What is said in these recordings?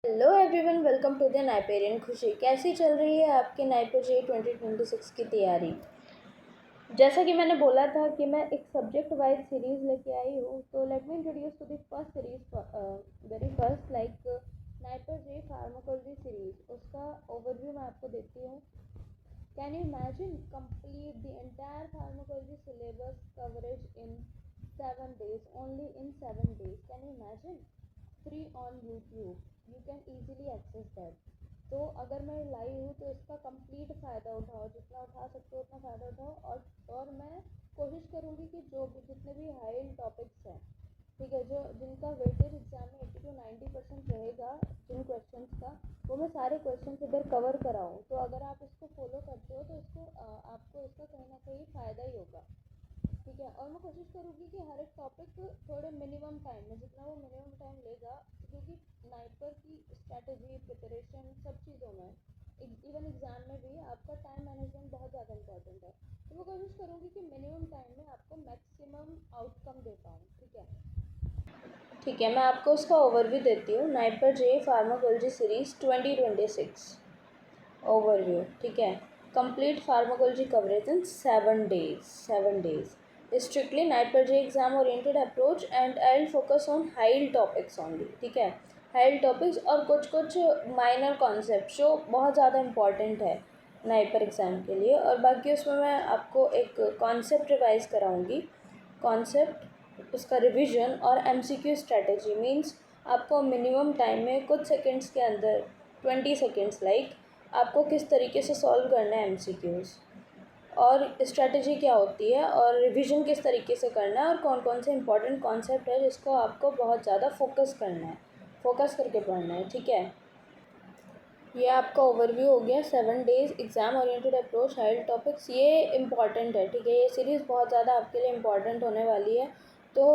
Hello everyone, welcome to the Niperian Khushi. कैसी चल रही है आपकी नाइपर जे 2026 की तैयारी। जैसा कि मैंने बोला था कि मैं एक सब्जेक्ट वाइज सीरीज़ लेके आई हूँ, तो let me introduce to the first series. Very first like NIPER J pharmacology series, उसका ओवरव्यू मैं आपको देती हूँ। Can you imagine complete the entire pharmacology syllabus coverage in 7 days, only in 7 days? Can you imagine? Free on YouTube, you can easily access that. तो अगर मैं लाई हूँ तो इसका कंप्लीट फ़ायदा उठाओ, जितना उठा सकते हो उतना फ़ायदा उठाओ। और मैं कोशिश करूँगी कि जो भी जितने भी हाई टॉपिक्स हैं, ठीक है, जो जिनका वेटेज एग्जाम में 80 to 90% रहेगा, जिन क्वेश्चंस का, वो मैं सारे क्वेश्चन इधर कवर कराऊँ। तो अगर आप इसको फॉलो करते हो तो आपको इसका कहीं ना कहीं फ़ायदा ही होगा, ठीक है। और मैं कोशिश करूँगी कि हर एक टॉपिक थोड़े मिनिमम टाइम में, जितना वो मिनिमम टाइम लेगा, क्योंकि नाइपर की स्ट्रैटेजी, प्रिपरेशन, सब चीज़ों में, इवन एग्ज़ाम में भी आपका टाइम मैनेजमेंट बहुत ज़्यादा इंपॉर्टेंट है। तो मैं कोशिश करूँगी कि मिनिमम टाइम में आपको मैक्सिमम आउटकम दे पाऊँ, ठीक है। ठीक है, मैं आपको उसका ओवरव्यू देती हूँ। NIPER J pharmacology series 2026 overview, ठीक है। Complete pharmacology coverage in 7 days. Strictly NIPER J exam oriented approach and I will focus on high topics only, ठीक है। हाई टॉपिक्स और कुछ कुछ माइनर कॉन्सेप्ट जो बहुत ज़्यादा इंपॉर्टेंट है नाइपर एग्ज़ाम के लिए। और बाकी उसमें मैं आपको एक कॉन्सेप्ट रिवाइज कराऊंगी, कॉन्सेप्ट, उसका रिवीजन और एमसीक्यू स्ट्रेटजी। मींस आपको मिनिमम टाइम में कुछ सेकंड्स के अंदर, 20 सेकंड्स लाइक, आपको किस तरीके से सॉल्व करना है एमसीक्यूज़, और स्ट्रेटजी क्या होती है, और रिवीजन किस तरीके से करना है, और कौन कौन से इंपॉर्टेंट कॉन्सेप्ट है जिसको आपको बहुत ज़्यादा फोकस करना है, फोकस करके पढ़ना है, ठीक है। ये आपका ओवरव्यू हो गया 7 days exam oriented approach high topics. ये इम्पॉर्टेंट है, ठीक है। ये सीरीज़ बहुत ज़्यादा आपके लिए इम्पॉर्टेंट होने वाली है। तो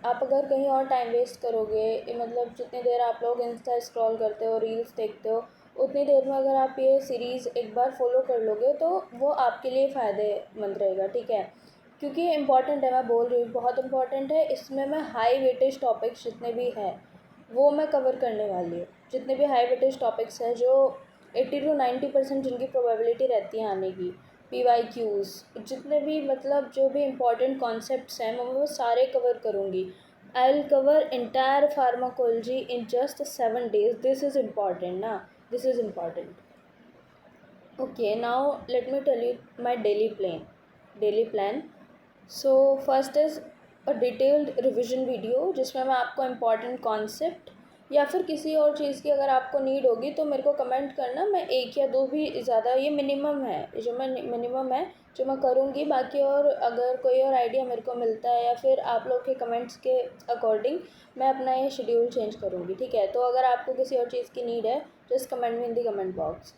आप अगर कहीं और टाइम वेस्ट करोगे, मतलब जितनी देर आप लोग इंस्टा स्क्रॉल करते हो, रील्स देखते हो, उतनी देर में अगर आप ये सीरीज़ एक बार फॉलो कर लोगे तो वो आपके लिए फ़ायदेमंद रहेगा, ठीक है। क्योंकि ये इम्पॉर्टेंट है, मैं बोल रही हूँ बहुत इम्पॉर्टेंट है। इसमें मैं हाई वेटेज टॉपिक्स जितने भी हैं वो मैं कवर करने वाली हूँ। जितने भी हाई वेटेज टॉपिक्स हैं, जो 80 to 90% जिनकी प्रोबेबिलिटी रहती है आने की, PYQs, जितने भी, मतलब जो भी इम्पोर्टेंट कॉन्सेप्ट्स हैं, मैं वो सारे कवर करूँगी। I will cover entire pharmacology in just 7 days। This is important ना, this is important. Okay, now let me tell you my daily plan. So first is a detailed revision video, जिसमें मैं आपको important concept या फिर किसी और चीज़ की अगर आपको नीड होगी तो मेरे को कमेंट करना। मैं एक या दो भी, ज़्यादा ये मिनिमम है, जो मैं मिनिमम है जो मैं करूँगी। बाकी और अगर कोई और आइडिया मेरे को मिलता है या फिर आप लोग के कमेंट्स के अकॉर्डिंग मैं अपना ये शेड्यूल चेंज करूँगी, ठीक है। तो अगर आपको किसी और चीज़ की नीड है, just comment me in the comment box.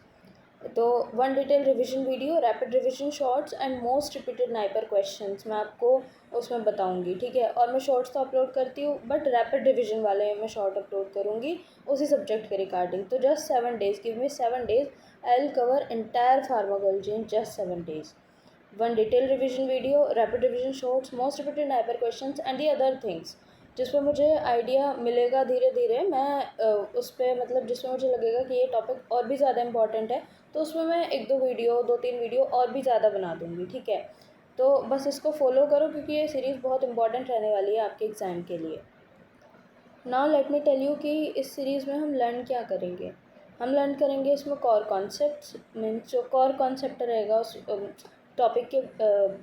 तो one detail revision video, rapid revision shorts and most repeated NIPER questions मैं आपको उसमें बताऊंगी, ठीक है। और मैं शॉर्ट्स तो अपलोड करती हूँ, बट रैपिड रिवीजन वाले मैं शॉर्ट अपलोड करूँगी उसी सब्जेक्ट के रिगार्डिंग। तो just 7 days, give me 7 days, I will cover entire pharmacology in just 7 days। One detail revision video, rapid revision shorts, most repeated NIPER questions and the other things, जिस पर मुझे idea मिलेगा धीरे धीरे। मैं उस पर, मतलब जिसमें मुझे लगेगा कि ये टॉपिक और भी ज़्यादा इंपॉर्टेंट है, तो उसमें मैं एक दो वीडियो, 2-3 वीडियो और भी ज़्यादा बना दूँगी, ठीक है। तो बस इसको फॉलो करो, क्योंकि ये सीरीज़ बहुत इंपॉर्टेंट रहने वाली है आपके एग्ज़ाम के लिए। Now let me tell you कि इस सीरीज़ में हम लर्न क्या करेंगे। हम लर्न करेंगे इसमें कोर कॉन्सेप्ट्स, मीन्स जो कोर कॉन्सेप्ट रहेगा उस टॉपिक के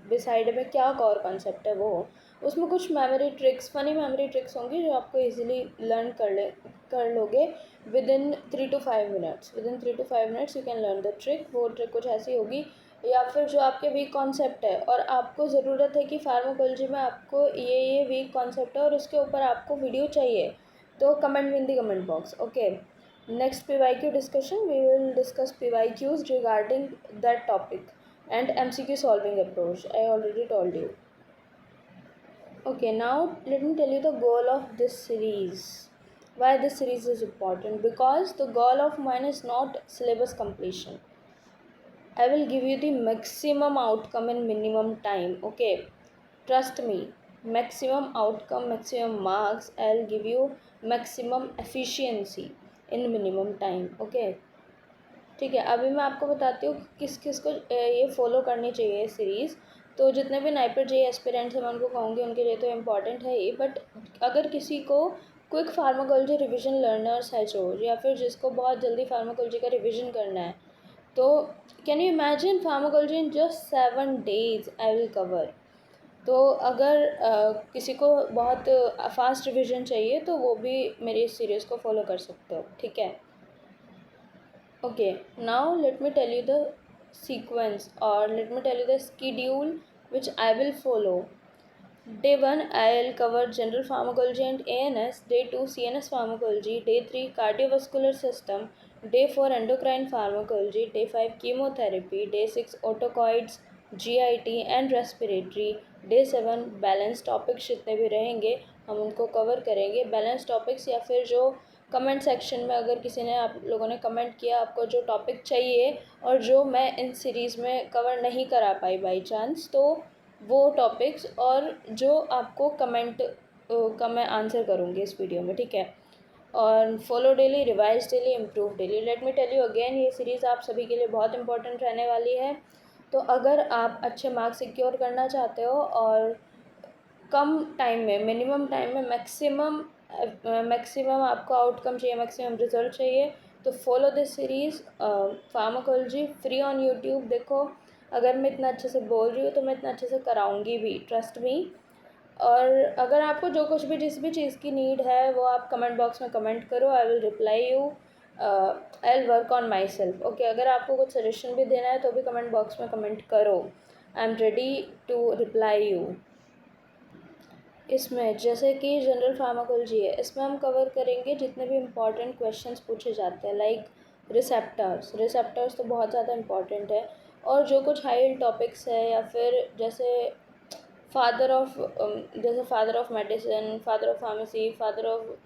बिसाइड में क्या कोर कॉन्सेप्ट है वो। उसमें कुछ memory tricks, funny memory tricks होंगी जो आपको इजीली लर्न कर लोगे within 3 to 5 minutes। Within 3 to 5 minutes you can learn the trick. वो ट्रिक कुछ ऐसी होगी, या फिर जो आपके वीक कॉन्सेप्ट है और आपको ज़रूरत है कि फार्माकोलॉजी में आपको ये वीक कॉन्सेप्ट है और उसके ऊपर आपको वीडियो चाहिए, तो comment in the comment box, okay. Next PYQ discussion, we will discuss PYQs regarding that topic and MCQ solving approach. I already told you. Okay, now let me tell you the goal of this series. Why this series is important? Because the goal of mine is not syllabus completion. I will give you the maximum outcome in minimum time. Okay, trust me. Maximum outcome, maximum marks. I'll give you maximum efficiency in minimum time. Okay, ठीक है। अभी मैं आपको बताती हूँ किस किस को ये फॉलो करनी चाहिए सीरीज़। तो जितने भी नाइपर जे एस्पिरेंट्स हैं मैं उनको कहूँगी, उनके लिए तो इम्पॉर्टेंट है ही, बट अगर किसी को क्विक फार्माकोलॉजी रिवीजन लर्नर्स है जो, या फिर जिसको बहुत जल्दी फार्माकोलॉजी का रिवीजन करना है, तो can you imagine pharmacology in just 7 days I will cover. तो अगर किसी को बहुत फास्ट रिवीजन चाहिए तो वो भी मेरी इस सीरीज़ को फॉलो कर सकते हो, ठीक है। Okay, now let me tell you the sequence, or let me tell you the schedule which I will follow. Day 1 I'll cover general pharmacology and ANS, day 2 CNS pharmacology, day 3 cardiovascular system, day 4 endocrine pharmacology, day 5 chemotherapy, day 6 autocoids, GIT and respiratory, day 7 balance topics जितने भी रहेंगे हम उनको cover करेंगे। Balance topics या फिर जो comment section में अगर किसी ने, आप लोगों ने कमेंट किया आपको जो टॉपिक चाहिए और जो मैं इन सीरीज़ में कवर नहीं करा पाई बाई चांस, तो वो टॉपिक्स और जो आपको कमेंट का मैं आंसर करूँगी इस वीडियो में, ठीक है। और follow daily, revise daily, improve daily. Let me tell you again, ये सीरीज़ आप सभी के लिए बहुत इंपॉर्टेंट रहने वाली है। तो अगर आप अच्छे मार्क्स सिक्योर करना चाहते हो और कम टाइम में, मिनिमम टाइम में मैक्सिमम आपको आउटकम चाहिए, मैक्सिमम रिजल्ट चाहिए, तो follow this series pharmacology free on YouTube. देखो, अगर मैं इतना अच्छे से बोल रही हूँ तो मैं इतना अच्छे से कराऊँगी भी, ट्रस्ट मी। और अगर आपको जो कुछ भी, जिस भी चीज़ की नीड है वो आप कमेंट बॉक्स में कमेंट करो, I will reply you, I will work on my self. Okay, अगर आपको कुछ सजेशन भी देना है तो भी कमेंट बॉक्स में कमेंट करो, I am ready to reply you. इसमें जैसे कि जनरल फार्माकोलॉजी है, इसमें हम कवर करेंगे जितने भी इम्पॉर्टेंट क्वेश्चंस पूछे जाते हैं, लाइक रिसेप्टर्स तो बहुत ज़्यादा इम्पॉर्टेंट है। और जो कुछ हाई टॉपिक्स है, या फिर जैसे father of medicine, father of pharmacy, father of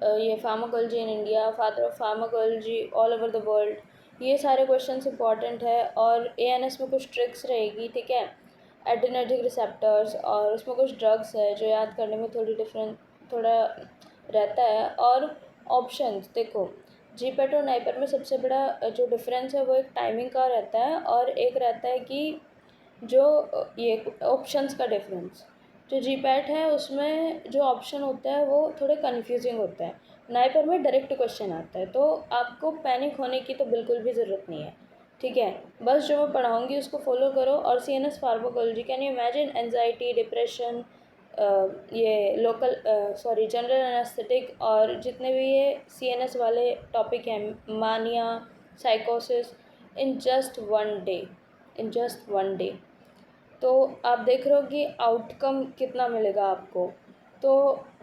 ये pharmacology in India, father of pharmacology all over the world, ये सारे क्वेश्चंस इंपॉर्टेंट है। और एएनएस में कुछ ट्रिक्स रहेगी, ठीक है, एड्रेनर्जिक रिसेप्टर्स, और उसमें कुछ ड्रग्स है जो याद करने में थोड़ा रहता है। और ऑप्शंस देखो, जीपेट और नाइपर में सबसे बड़ा जो डिफरेंस है वो एक टाइमिंग का रहता है, और एक रहता है कि जो ये ऑप्शंस का डिफरेंस। जो जीपैट है उसमें जो ऑप्शन होता है वो थोड़े कन्फ्यूजिंग होता है, नाइपर में डायरेक्ट क्वेश्चन आता है, तो आपको पैनिक होने की तो बिल्कुल भी ज़रूरत नहीं है, ठीक है। बस जो मैं पढ़ाऊँगी उसको फॉलो करो। और CNS pharmacology, can you imagine anxiety, depression, ये जनरल एनेस्थेटिक, और जितने भी ये सीएनएस वाले टॉपिक हैं, मानिया, साइकोसिस, इन जस्ट वन डे। तो आप देख रहे हो कि आउटकम कितना मिलेगा आपको। तो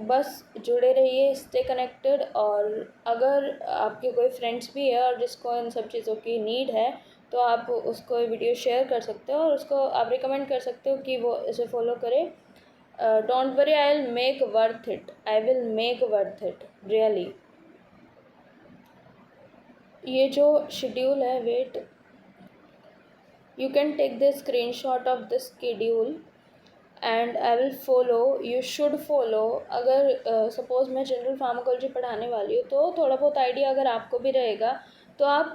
बस जुड़े रहिए, स्टे कनेक्टेड। और अगर आपके कोई फ्रेंड्स भी है और जिसको इन सब चीज़ों की नीड है, तो आप उसको ये वीडियो शेयर कर सकते हो और उसको आप रिकमेंड कर सकते हो कि वो इसे फॉलो करे। Don't worry, I will make worth it really. ये जो शेड्यूल है, wait, you can take the screenshot of the schedule and I will follow, you should follow। अगर सपोज़ मैं जनरल फार्माकोलॉजी पढ़ाने वाली हूँ तो थोड़ा बहुत आइडिया अगर आपको भी रहेगा तो आप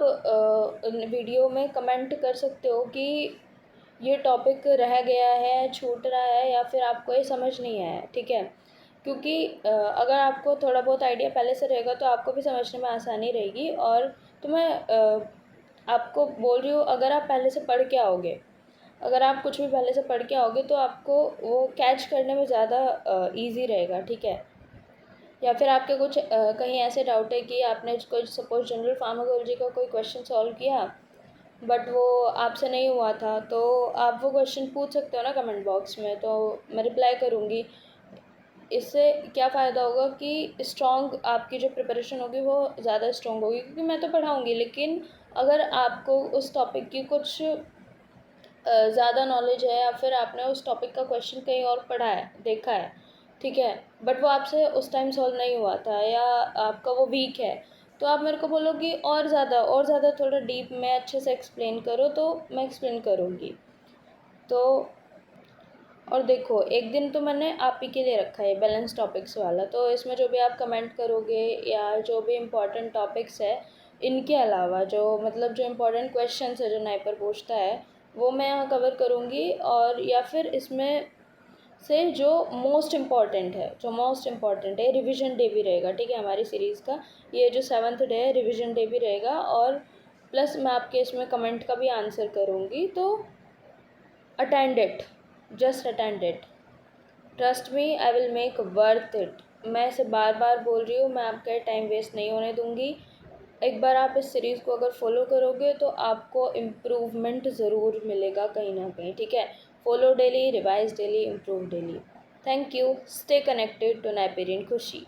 वीडियो में कमेंट कर सकते हो कि ये टॉपिक रह गया है, छूट रहा है, या फिर आपको ये समझ नहीं आया, ठीक है। क्योंकि अगर आपको थोड़ा बहुत आइडिया पहले से रहेगा तो आपको भी समझने में आसानी रहेगी। और तो मैं आपको बोल रही हूँ, अगर आप पहले से पढ़ के आओगे, अगर आप कुछ भी पहले से पढ़ के आओगे तो आपको वो कैच करने में ज़्यादा ईजी रहेगा, ठीक है। या फिर आपके कुछ कहीं ऐसे डाउट है कि आपने कोई सपोज जनरल फार्माकोलॉजी का कोई क्वेश्चन सॉल्व किया बट वो आपसे नहीं हुआ था, तो आप वो क्वेश्चन पूछ सकते हो ना कमेंट बॉक्स में, तो मैं रिप्लाई करूँगी। इससे क्या फ़ायदा होगा कि स्ट्रॉन्ग आपकी जो प्रिपरेशन होगी वो ज़्यादा स्ट्रॉन्ग होगी, क्योंकि मैं तो पढ़ाऊँगी, लेकिन अगर आपको उस टॉपिक की कुछ ज़्यादा नॉलेज है, या फिर आपने उस टॉपिक का क्वेश्चन कहीं और पढ़ा है, देखा है, ठीक है, बट वो आपसे उस टाइम सॉल्व नहीं हुआ था, या आपका वो वीक है, तो आप मेरे को बोलो कि और ज़्यादा थोड़ा डीप में अच्छे से एक्सप्लेन करो, तो मैं एक्सप्लेन करूँगी। तो और देखो एक दिन तो मैंने आप ही के लिए रखा है बैलेंस टॉपिक्स वाला, तो इसमें जो भी आप कमेंट करोगे या जो भी इम्पोर्टेंट टॉपिक्स है इनके अलावा जो मतलब जो इम्पोर्टेंट क्वेश्चंस है जो नाइपर पूछता है वो मैं यहाँ कवर करूँगी, और या फिर इसमें से जो मोस्ट इम्पॉर्टेंट है रिवीजन डे भी रहेगा, ठीक है। हमारी सीरीज़ का ये जो 7th डे है रिवीजन डे भी रहेगा, और प्लस मैं आपके इसमें कमेंट का भी आंसर करूँगी, तो attend it, just attend it, trust me I will make worth it. मैं इसे बार बार बोल रही हूँ, मैं आपका टाइम वेस्ट नहीं होने दूँगी। एक बार आप इस सीरीज़ को अगर फॉलो करोगे तो आपको इम्प्रूवमेंट ज़रूर मिलेगा कहीं ना कहीं, ठीक है। Follow daily, revise daily, improve daily. Thank you, stay connected to Niperian खुशी।